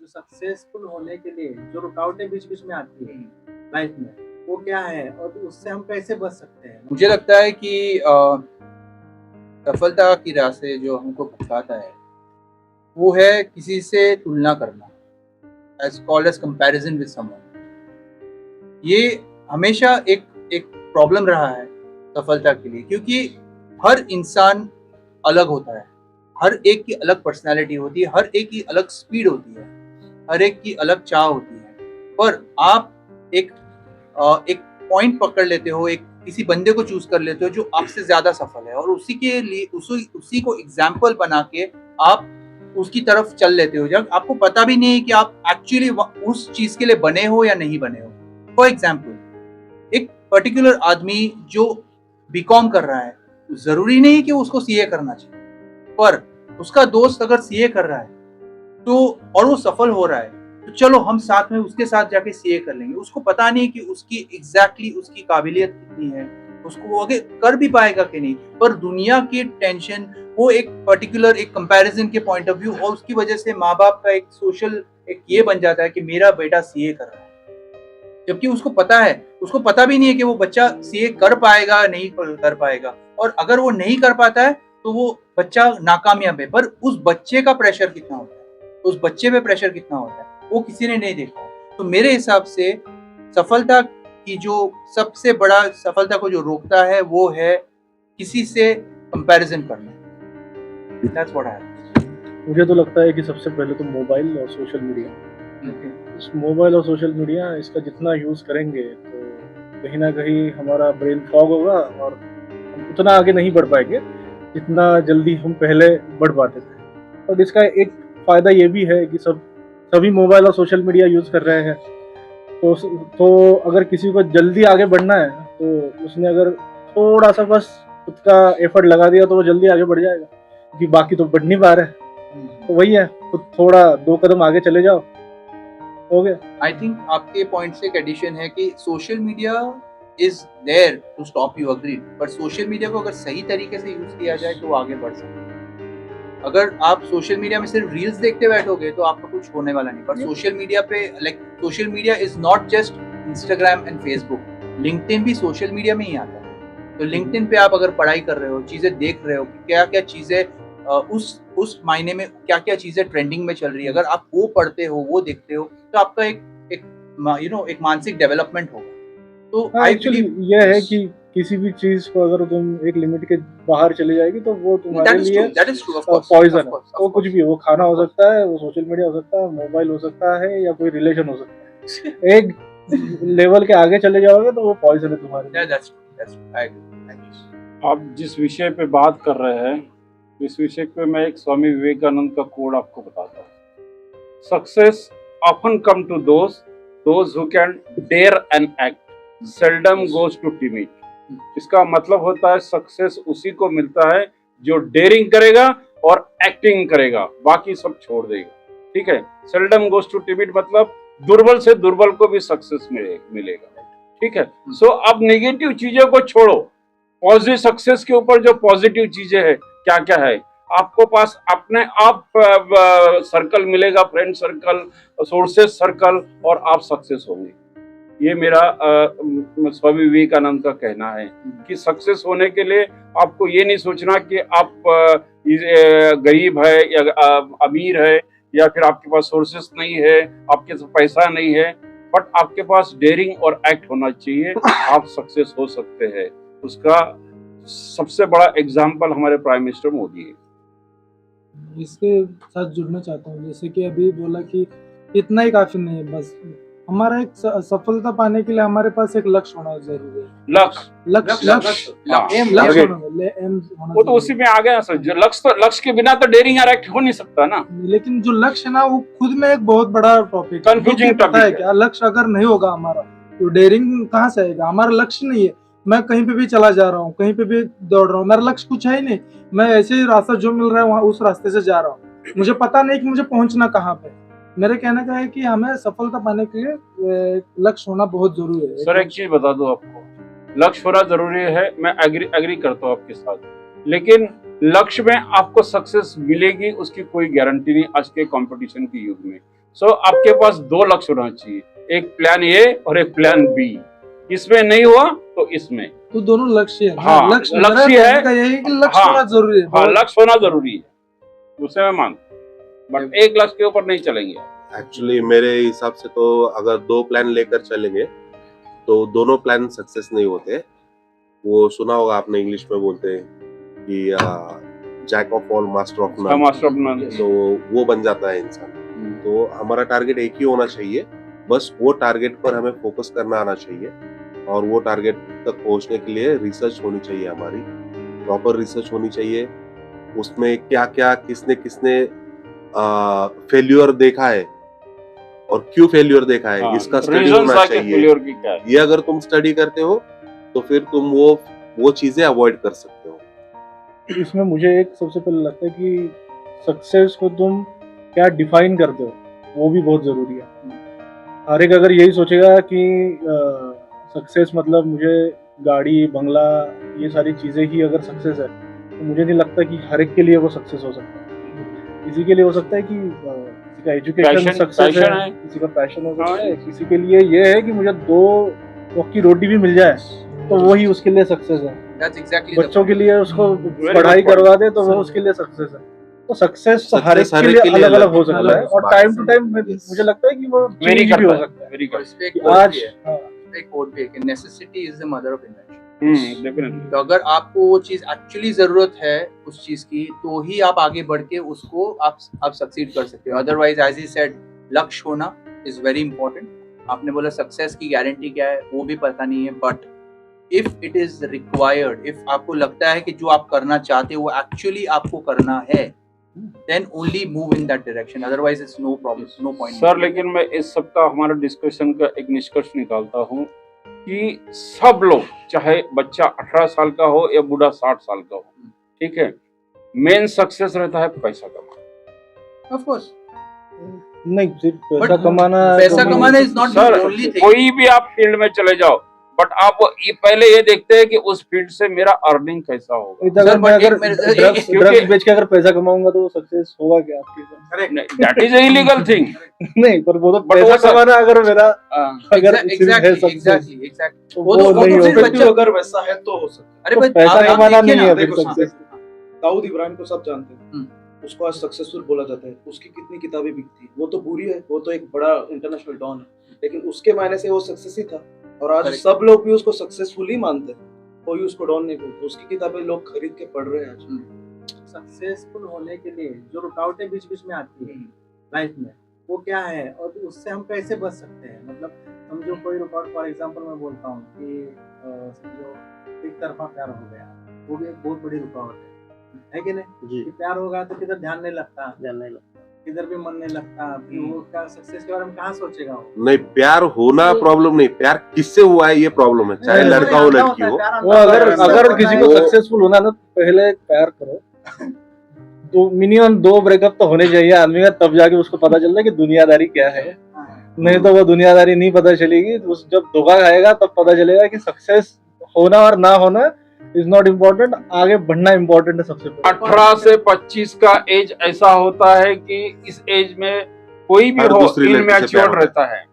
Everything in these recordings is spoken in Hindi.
जो सक्सेसफुल होने के लिए जो रुकावटें बीच बीच में आती है लाइफ में, वो क्या है और उससे हम कैसे बच सकते हैं? मुझे लगता है कि सफलता की राह से जो हमको भटकाता है वो है किसी से तुलना करना, as called as comparison with someone. ये हमेशा एक एक प्रॉब्लम रहा है सफलता के लिए, क्योंकि हर इंसान अलग होता है, हर एक की अलग पर्सनालिटी होती है, हर एक की अलग स्पीड होती है, हर एक की अलग चाह होती है। पर आप एक एक पॉइंट पकड़ लेते हो, एक किसी बंदे को चूज कर लेते हो जो आपसे ज्यादा सफल है, और उसी के लिए उसी को एग्जाम्पल बना के आप उसकी तरफ चल लेते हो, जब आपको पता भी नहीं है कि आप एक्चुअली उस चीज के लिए बने हो या नहीं बने हो। फॉर एग्जाम्पल, एक पर्टिकुलर आदमी जो बीकॉम कर रहा है, जरूरी नहीं कि उसको सीए करना चाहिए, पर उसका दोस्त अगर सीए कर रहा है तो और वो सफल हो रहा है, तो चलो हम साथ में उसके साथ जाके सीए कर लेंगे। उसको पता नहीं कि उसकी एग्जैक्टली उसकी काबिलियत कितनी है, उसको वो आगे कर भी पाएगा कि नहीं, पर दुनिया की टेंशन, वो एक पर्टिकुलर एक कंपैरिजन के पॉइंट ऑफ व्यू, और उसकी वजह से माँ बाप का एक सोशल एक ये बन जाता है कि मेरा बेटा सीए कर रहा है, जबकि उसको पता भी नहीं है कि वो बच्चा सीए कर पाएगा नहीं कर पाएगा, और अगर वो नहीं कर पाता है तो वो बच्चा नाकामयाब है। पर उस बच्चे का प्रेशर कितना होता है, उस बच्चे पे प्रेशर कितना होता है, वो किसी ने नहीं देखा। तो मेरे हिसाब से सफलता की जो सबसे बड़ा सफलता को जो रोकता है वो है किसी से कंपैरिजन करना। That's what I have. मुझे तो लगता है कि सबसे पहले तो मोबाइल और सोशल मीडिया, इस मोबाइल और सोशल मीडिया इसका जितना यूज़ करेंगे तो कहीं ना कहीं हमारा ब्रेन फॉग होगा और हम उतना आगे नहीं बढ़ पाएंगे जितना जल्दी हम पहले बढ़ पाते थे। और इसका एक फ़ायदा ये भी है कि सभी मोबाइल और सोशल मीडिया यूज़ कर रहे हैं, तो अगर किसी को जल्दी आगे बढ़ना है तो उसने अगर थोड़ा सा बस खुद का एफर्ट लगा दिया तो वो जल्दी आगे बढ़ जाएगा, क्योंकि बाकी तो बढ़ नहीं पा रहे हैं। तो वही है, खुद थोड़ा 2 कदम आगे चले जाओ, हो गया। आई थिंक आपके पॉइंट से एक एडिशन है कि social media is there to stop you, agreed, पर सोशल मीडिया को अगर सही तरीके से यूज किया जाए तो आगे बढ़ सकते हैं। अगर आप सोशल मीडिया में सिर्फ रील्स देखते बैठोगे तो आपका कुछ होने वाला नहीं। पर सोशल मीडिया पे social media is not just Instagram and Facebook, LinkedIn भी सोशल मीडिया में ही आता है। तो लिंक्डइन पे आप अगर पढ़ाई कर रहे हो, चीजें देख रहे हो कि क्या क्या चीजें उस मायने में क्या क्या चीजें ट्रेंडिंग में चल रही है, अगर आप वो पढ़ते हो, वो देखते हो, तो आपका एक मानसिक डेवलपमेंट होगा। तो एक्चुअली ये है कि किसी भी चीज को अगर तुम एक लिमिट के बाहर चली जाएगी तो वो तुम्हारे लिए पॉइजन है। वो कुछ भी, वो खाना हो सकता है, वो सोशल मीडिया हो सकता है, मोबाइल हो सकता है, या कोई रिलेशन हो सकता है। एक लेवल के आगे चले जाओगे तो वो पॉइजन है तुम्हारे लिए। आप जिस विषय पे बात कर रहे हैं, इस विषय पे मैं एक स्वामी विवेकानंद का कोड आपको बताता हूँ। Success often come to those who can dare and act, seldom goes to timid. इसका मतलब होता है सक्सेस उसी को मिलता है जो डेयरिंग करेगा और एक्टिंग करेगा, बाकी सब छोड़ देगा। ठीक है, सेल्डम गोज टू टिमिड मतलब दुर्बल से दुर्बल को भी सक्सेस मिलेगा। ठीक है, सो अब नेगेटिव चीजों को छोड़ो, पॉजिटिव सक्सेस के ऊपर जो पॉजिटिव चीजें हैं क्या क्या है, आपको पास अपने आप सर्कल मिलेगा, फ्रेंड सर्कल, सोर्सेस सर्कल, और आप सक्सेस होंगे। ये मेरा स्वामी विवेकानंद का कहना है कि सक्सेस होने के लिए आपको ये नहीं सोचना कि आप गरीब है या अमीर है, या फिर आपके पास सोर्सेस नहीं है, आपके पास पैसा नहीं है, बट आपके पास डेयरिंग और एक्ट होना चाहिए, आप सक्सेस हो सकते हैं। उसका सबसे बड़ा एग्जाम्पल हमारे प्राइम मिनिस्टर मोदी है। इसके साथ जुड़ना चाहता हूँ, जैसे कि अभी बोला कि इतना ही काफी नहीं है, बस हमारा एक सफलता पाने के लिए हमारे पास एक लक्ष्य होना जरूरी है। लक्ष्य वो तो उसी में आ गया सर, जो लक्ष्य के बिना तो डेयरिंग और एक्ट हो नहीं सकता ना। लेकिन जो लक्ष्य है ना, वो खुद में एक बहुत बड़ा टॉपिक है, कंफ्यूजिंग टॉपिक है। क्या लक्ष्य अगर नहीं होगा हमारा तो डेयरिंग कहाँ से आएगा? हमारा लक्ष्य नहीं है, मैं कहीं पे भी चला जा रहा हूँ, कहीं पे भी दौड़ रहा हूँ, मेरा लक्ष्य कुछ है ही नहीं, मैं ऐसे ही रास्ता जो मिल रहा है वहाँ उस रास्ते से जा रहा हूँ, मुझे पता नहीं कि मुझे पहुंचना कहाँ पे। मेरे कहने का है कि हमें सफलता पाने के लिए लक्ष्य होना बहुत जरूरी है। सर एक चीज बता दो आपको, लक्ष्य होना जरूरी है, मैं एग्री करता हूँ आपके साथ, लेकिन लक्ष्य में आपको सक्सेस मिलेगी उसकी कोई गारंटी नहीं आज के कंपटीशन के युग में। सो आपके पास दो लक्ष्य होना चाहिए, एक प्लान ए और एक प्लान बी। इसमें नहीं हुआ तो इसमें। तो दोनों लक्ष्य है। हाँ, लक्ष्य लक्ष्य मेरा है। कहने का यही है कि लक्ष्य हाँ, होना जरूरी है। हाँ, लक्ष्य होना जरूरी है, उसे मैं मानता हूँ, बट एक लक्ष्य के ऊपर नहीं चलेंगे। एक्चुअली मेरे हिसाब से तो अगर दो प्लान लेकर चलेंगे तो दोनों प्लान सक्सेस नहीं होते। वो सुना होगा आपने, इंग्लिश में बोलते हैं कि jack of all master of none, master of none. तो वो बन जाता है इंसान। तो हमारा टारगेट एक ही होना चाहिए, बस वो टारगेट पर हमें फोकस करना आना चाहिए, और वो टारगेट तक पहुंचने के लिए रिसर्च होनी चाहिए, हमारी प्रॉपर रिसर्च होनी चाहिए। उसमें क्या क्या किसने किसने फेल्यूर देखा है और क्यों फेल्यूर देखा है, हाँ, इसका स्टडी reasons होना आके चाहिए। failure की क्या है। ये अगर तुम स्टडी करते हो तो फिर तुम वो चीजें अवॉइड कर सकते हो। इसमें मुझे एक सबसे पहले लगता है कि सक्सेस को तुम क्या डिफाइन करते हो वो भी बहुत ज़रूरी है। हर एक अगर यही सोचेगा कि सक्सेस मतलब मुझे गाड़ी बंगला ये सारी चीज़ें ही अगर सक्सेस है, तो मुझे नहीं लगता कि हर एक के लिए वो सक्सेस हो सकता है। किसी के लिए हो सकता है कि किसी का एजुकेशन Passion सक्सेस है। है, किसी का पैशन हो सकता हाँ। है, किसी के लिए ये है कि मुझे 2 वक्त की रोटी भी मिल जाए तो वही उसके लिए सक्सेस है। That's exactly the बच्चों के लिए उसको Very पढ़ाई good point. करवा दे तो वो उसके लिए सक्सेस है। तो सक्सेस तो हर एक Success के लिए अलग अलग हो सकता है, और बात टाइम टू है। Time Yes. मुझे लगता है कि वो वेरी चेंज भी हो सकता है। वेरी और इस पे एक कि quote आज भी है, हाँ, इस पे एक quote भी है कि necessity is the mother of invention. Definitely. तो अगर आपको वो चीज एक्चुअली जरूरत है उस चीज की, तो ही आप आगे बढ़ के उसको आप सक्सीड कर सकते हो। अदरवाइज एज ही सेड, लक्ष्य होना इज वेरी इंपॉर्टेंट। आपने बोला सक्सेस की गारंटी क्या है, वो भी पता नहीं है, but if it is required, if आपको लगता है कि जो आप करना चाहते हो वो एक्चुअली आपको करना है, then only move in that direction, otherwise it's no problem, no point। Sir, लेकिन मैं इस सब का हमारा डिस्कशन का एक निष्कर्ष निकालता हूँ कि सब लोग, चाहे बच्चा 18 साल का हो या बूढ़ा 60 साल का हो, ठीक है, मेन सक्सेस रहता है पैसा कमाना। of course, नहीं सिर्फ पैसा But कमाना कमाना is not the sir, only thing। कोई भी आप फील्ड में चले जाओ, बट आप ये पहले ये देखते हैं कि उस फील्ड से मेरा अर्निंग कैसा होगा। अगर मैं अगर क्योंकि- ड्रग्स बेच के अगर पैसा कमाऊंगा तो वो सक्सेस होगा क्या आपके साथ? That is illegal thing. नहीं, पर वो तो But वो पैसा सर- कमाना अगर मेरा अगर सिर्फ है सक्सेस एग्जैक्टली तो वो वो तो नहीं हो सिर्फ सकता। बच्चा- अगर वैसा है तो हो सकता है। अरे तो भाई, पैसा आप कमाना देखिए नहीं ना, है फिर देखो, सक्सेस। दाऊद इब्राहिम को सब जानते हैं, हम्म। उसको आज सक्सेसफुल बोला जाता है। उसकी कितनी किताबें बिकती हैं, वो तो बुरी है, वो तो एक बड़ा इंटरनेशनल डॉन है, लेकिन उसके मायने से वो सक्सेस ही था। और आज Correct. सब लोग भी उसको सक्सेसफुल ही मानते हैं, कोई उसको डॉन नहीं बोलता। उसकी किताबें लोग खरीद के पढ़ रहे हैं आज। सक्सेसफुल होने के लिए जो रुकावटें बीच बीच में आती है लाइफ में, वो क्या है और उससे हम कैसे बच सकते हैं। मतलब समझो कोई रुकावट, फॉर एग्जांपल मैं बोलता हूँ कि समझो एक तरफा प्यार हो गया, वो भी एक बहुत बड़ी रुकावट है कि नहीं? जी, कि प्यार होगा तो किधर ध्यान नहीं लगता, जानने लगा। किधर भी मन नहीं लगता, फिर वो क्या सक्सेस के बारे में कहाँ सोचेगा वो। नहीं, प्यार होना प्रॉब्लम नहीं, प्यार किससे हुआ है ये प्रॉब्लम है, चाहे नहीं, लड़का हो अंधा लड़की होता है, हो। प्यार वो अंधा अगर होता है, अगर होता किसी है। को वो- सक्सेसफुल होना ना, पहले प्यार करो, तो मिनिमम 2 ब्रेकअप तो होने चाहिए आदमी का, तब जाके उसको पता चलता है कि दुनियादारी क्या है। हाँ। नहीं तो वो दुनियादारी नहीं पता चलेगी, तो उस जब धोखा खाएगा तब पता चलेगा कि सक्सेस होना और ना होना इज नॉट इम्पोर्टेंट, आगे बढ़ना इम्पोर्टेंट है सबसे पहले। 18 से 25 का एज ऐसा होता है कि इस एज में कोई भी हर हो दूसरी लड़की से इनमैच्योर प्यार रहता है,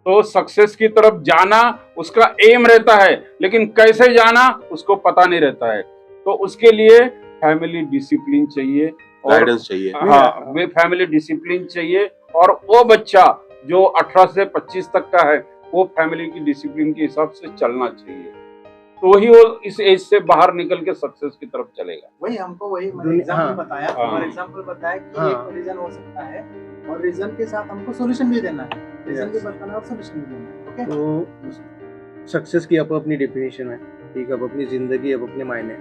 तो सक्सेस की तरफ जाना उसका एम रहता है, लेकिन कैसे जाना उसको पता नहीं रहता है। तो उसके लिए फैमिली डिसिप्लिन चाहिए और गाइडेंस चाहिए। हाँ, वे फैमिली डिसिप्लिन चाहिए, और वो बच्चा जो 18 से 25 तक का है वो फैमिली की डिसिप्लिन के हिसाब से चलना चाहिए, तो ही वो इस एज से बाहर निकल के सक्सेस की तरफ चलेगा। वही हमको वही दुनिया- एग्जांपल हाँ। बताया, हाँ। और एग्जांपल बताया कि हाँ। एक रीजन हो सकता है, और रीजन के साथ हमको सॉल्यूशन भी देना है, रीजन भी Yes. बताना है और सॉल्यूशन भी देना है। ओके, तो सक्सेस की अपनी डेफिनेशन है, ठीक है, अब अपनी जिंदगी, अब अपने मायने,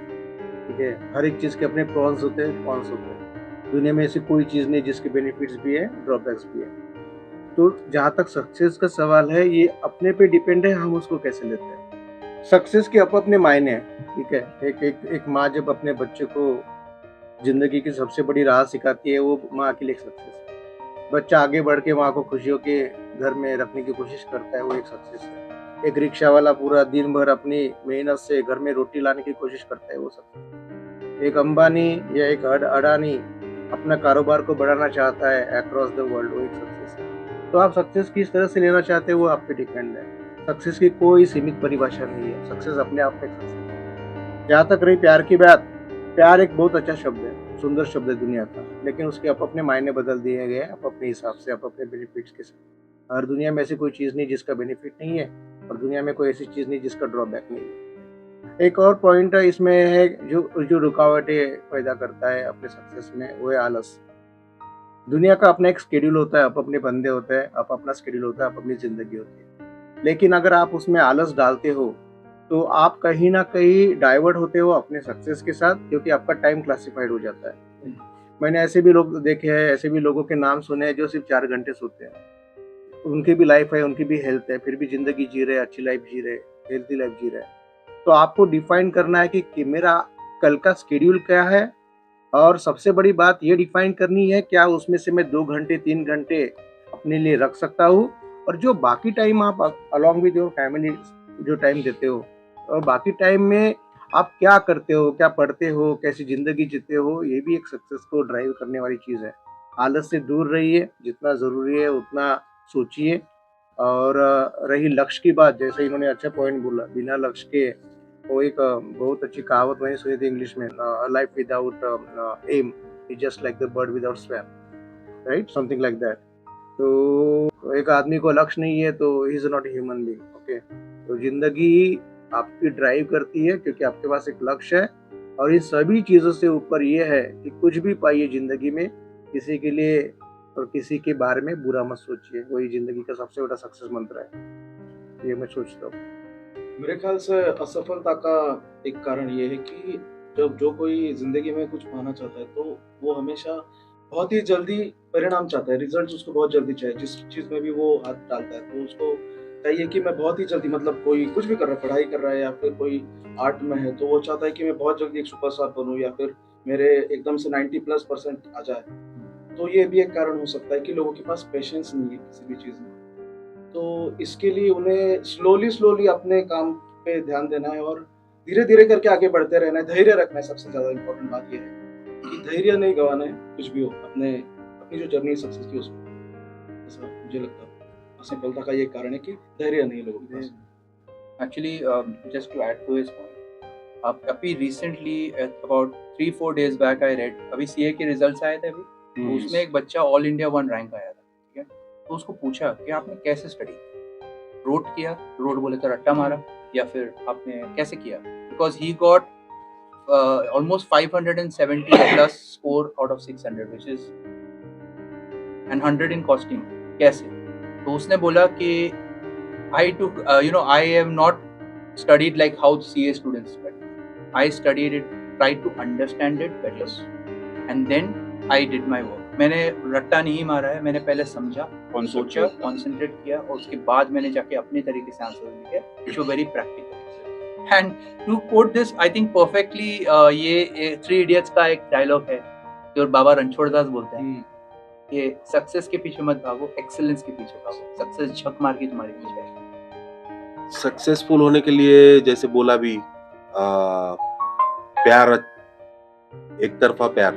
ठीक है। हर एक चीज़ के अपने प्रॉन्स होते हैं, कॉन्स होते हैं। दुनिया में ऐसी कोई चीज़ नहीं जिसके बेनिफिट्स भी है, ड्रॉबैक्स भी है। तो जहाँ तक सक्सेस का सवाल है, ये अपने पे डिपेंड है, हम उसको कैसे लेते हैं। सक्सेस के अपने मायने हैं, ठीक है। एक माँ जब अपने बच्चे को जिंदगी की सबसे बड़ी राह सिखाती है, वो माँ के लिए सक्सेस है। बच्चा आगे बढ़ के माँ को खुशियों के घर में रखने की कोशिश करता है, वो एक सक्सेस है। एक रिक्शा वाला पूरा दिन भर अपनी मेहनत से घर में रोटी लाने की कोशिश करता है, वो सक्सेस है। एक अंबानी या एक अडानी अपना कारोबार को बढ़ाना चाहता है अक्रॉस द वर्ल्ड, वो एक सक्सेस है। तो आप सक्सेस किस तरह से लेना चाहते हैं वो आप पे डिपेंड है। सक्सेस की कोई सीमित परिभाषा नहीं है, सक्सेस अपने आप में सक्सेस है। जहाँ तक रही प्यार की बात, प्यार एक बहुत अच्छा शब्द है, सुंदर शब्द है दुनिया का, लेकिन उसके अपने मायने बदल दिए गए आप अपने हिसाब से, आप अपने बेनिफिट्स के साथ। हर दुनिया में ऐसी कोई चीज़ नहीं जिसका बेनिफिट नहीं है, और दुनिया में कोई ऐसी चीज़ नहीं जिसका ड्रॉबैक नहीं है। एक और पॉइंट है इसमें है, जो रुकावटें पैदा करता है अपने सक्सेस में, वो है आलस। दुनिया का अपना एक शेड्यूल होता है, आप अपने बंदे होते हैं, आप अपना शेड्यूल होता है, आप अपनी ज़िंदगी होती है। लेकिन अगर आप उसमें आलस डालते हो तो आप कहीं ना कहीं डाइवर्ट होते हो अपने सक्सेस के साथ, क्योंकि आपका टाइम क्लासिफाइड हो जाता है। मैंने ऐसे भी लोग देखे हैं, ऐसे भी लोगों के नाम सुने हैं जो सिर्फ 4 घंटे सोते हैं। उनकी भी लाइफ है, उनकी भी हेल्थ है, फिर भी जिंदगी जी रहे, अच्छी लाइफ जी रहे, हेल्थी लाइफ जी रहे। तो आपको डिफाइन करना है कि मेरा कल का शेड्यूल क्या है, और सबसे बड़ी बात ये डिफाइन करनी है क्या उसमें से मैं 2 घंटे 3 घंटे अपने लिए रख सकता हूँ, और जो बाकी टाइम आप अलॉन्ग विद योर फैमिली जो टाइम देते हो, और बाकी टाइम में आप क्या करते हो, क्या पढ़ते हो, कैसी ज़िंदगी जीते हो, ये भी एक सक्सेस को ड्राइव करने वाली चीज़ है। आलस से दूर रहिए, जितना ज़रूरी है उतना सोचिए। और रही लक्ष्य की बात, जैसे इन्होंने अच्छा पॉइंट बोला, बिना लक्ष्य के, वो एक बहुत अच्छी कहावत मैंने सुनी थी इंग्लिश में, life without aim is just like the bird without swam, right, something like that. तो एक आदमी को लक्ष्य नहीं है तो he is not human being. Okay, तो जिंदगी आपकी ड्राइव करती है क्योंकि आपके पास एक लक्ष्य है, और इन सभी चीज़ों से ऊपर ये है कि कुछ भी पाइए जिंदगी में, किसी के लिए और किसी के बारे में बुरा मत सोचिए। वही जिंदगी का सबसे बड़ा सक्सेस मंत्र है, ये मैं सोचता हूँ। मेरे ख्याल से असफलता का एक कारण ये है कि जब जो कोई जिंदगी में कुछ पाना चाहता है तो वो हमेशा बहुत ही जल्दी परिणाम चाहता है, रिजल्ट उसको बहुत जल्दी चाहिए। जिस चीज में भी वो हाथ डालता है तो उसको चाहिए कि मैं बहुत ही जल्दी, मतलब कोई कुछ भी कर रहा है, पढ़ाई कर रहा है या फिर कोई आर्ट में है, तो वो चाहता है कि मैं बहुत जल्दी एक सुपरस्टार बनूं या फिर मेरे एकदम से 90+% आ जाए। तो ये भी एक कारण हो सकता है कि लोगों के पास पेशेंस नहीं है किसी भी चीज में। तो इसके लिए उन्हें स्लोली अपने काम पे ध्यान देना है और धीरे धीरे करके आगे बढ़ते रहना है। धैर्य रखना है, सबसे ज्यादा इम्पोर्टेंट बात यह है कि धैर्य नहीं गंवाना है, कुछ भी हो अपनी जो जर्नी सक्सेस की उसमें। ऐसा मुझे लगता है असफलता का ये कारण है कि धैर्य नहीं लोगों के पास। Actually, just to add to his point, अभी recently about 3-4 days back I read, अभी CA के रिजल्ट्स आए थे अभी, तो उसमें एक बच्चा ऑल इंडिया 1 रैंक आया था, ठीक है। तो उसको पूछा कि आपने कैसे स्टडी किया, रोड बोले तो रट्टा मारा, या फिर आपने कैसे किया, because he got almost 570 plus score out of 600, which is and 100 in costing. कैसे? तो उसने बोला कि I took, I have not studied like how CA students study. I studied it, tried to understand it better, and then I did my work. मैंने रट्टा नहीं मारा है, मैंने पहले समझा, सोचा, कॉन्सेंट्रेट किया, और उसके बाद मैंने जाके अपने तरीके से आंसर लिखे, which were very practical. And to quote this, I think perfectly, ये 3 Idiots का एक डायलॉग है जो बाबा रणछोड़ दास बोलते हैं, ये सक्सेस के पीछे मत भागो, एक्सेलेंस के पीछे भागो, सक्सेस झक मार के तुम्हारे पीछे आएगी। सक्सेसफुल होने के लिए जैसे बोला भी, प्यार, एक तरफा प्यार,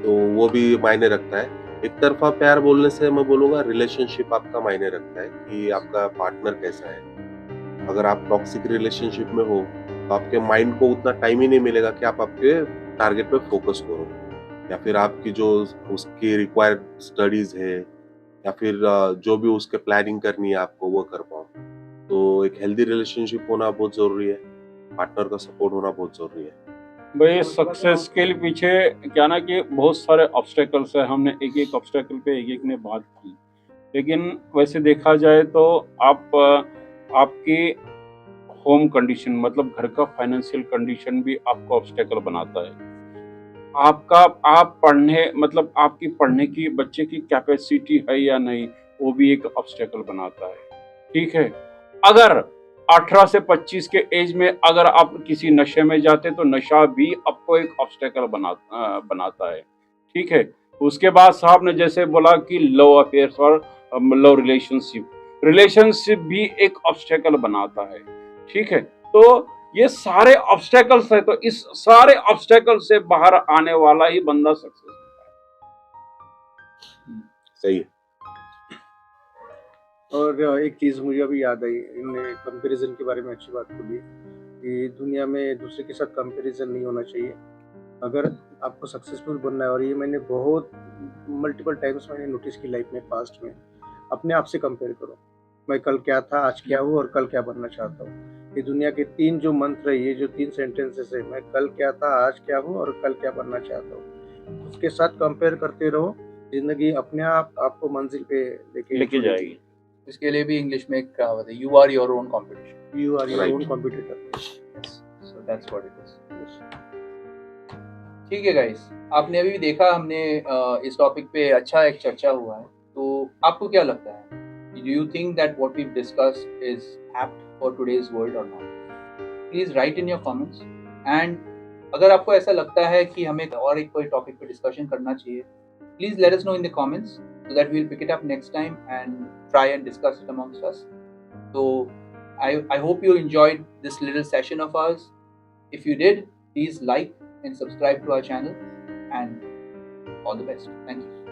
तो वो भी मायने रखता है। एक तरफा प्यार बोलने से मैं बोलूंगा रिलेशनशिप आपका मायने रखता है कि आपका पार्टनर कैसा है। अगर आप टॉक्सिक रिलेशनशिप में हो तो आपके माइंड को उतना टाइम ही नहीं मिलेगा कि आप आपके टारगेट पे फोकस करो, या फिर आपकी जो उसकी रिक्वायर्ड स्टडीज है या फिर जो भी उसके प्लानिंग करनी है आपको वो कर पाओ। तो एक हेल्दी रिलेशनशिप होना बहुत जरूरी है, पार्टनर का सपोर्ट होना बहुत जरूरी है। भाई सक्सेस के पीछे क्या ना कि बहुत सारे ऑब्स्टेकल्स है, हमने एक एक ऑब्स्टेकल पे एक एक ने बात की, लेकिन वैसे देखा जाए तो आपकी होम कंडीशन, मतलब घर का फाइनेंशियल कंडीशन भी आपको ऑब्स्टेकल बनाता है। आप पढ़ने, मतलब आपकी पढ़ने की बच्चे की कैपेसिटी है या नहीं, वो भी एक ऑब्स्टेकल बनाता है, ठीक है। अगर 18 से 25 के एज में अगर आप किसी नशे में जाते तो नशा भी आपको एक ऑब्स्टेकल बनाता है, ठीक है। उसके बाद साहब ने जैसे बोला कि लव अफेयर्स और लव रिलेशनशिप भी एक ऑब्स्टेकल बनाता है, ठीक है। तो ये सारे ऑब्स्टेकल्स है, तो इस सारे ऑब्स्टेकल से बाहर आने वाला ही बंदा सक्सेस होता है। सही है। और एक चीज़ मुझे अभी याद आई, इनने कंपैरिजन के बारे में अच्छी बात बोली कि दुनिया में दूसरे के साथ कंपैरिजन नहीं होना चाहिए अगर आपको सक्सेसफुल बनना है। और ये मैंने बहुत मल्टीपल टाइम्स मैंने नोटिस की लाइफ में, पास्ट में, अपने आप से कंपेयर करो, मैं कल क्या था, आज क्या हूँ और कल क्या बनना चाहता हूँ। ये दुनिया के 3 जो मंत्र है, ये जो 3 सेंटेंसेस है, मैं कल क्या था, आज क्या हूँ और कल क्या बनना चाहता हूँ, उसके साथ कंपेयर करते रहो, जिंदगी अपने आप आपको मंजिल पे लेके जाएगी। इसके लिए भी इंग्लिश में एक कहावत है, you are your own competition. You are your Right. Own competitor. So that's what it is. ठीक है गाइस, आपने अभी देखा, हमने इस टॉपिक पे अच्छा एक चर्चा हुआ है। तो आपको क्या लगता है, do you think that what we discussed is apt for today's world और not? Please write in your comments. And अगर आपको ऐसा लगता है कि हमें और एक कोई टॉपिक पे डिस्कशन करना चाहिए, please let us know in the comments so that we'll pick it up next time and try and discuss it amongst us. So I hope you enjoyed this little session of ours. If you did, please like and subscribe to our channel, and all the best. Thank you.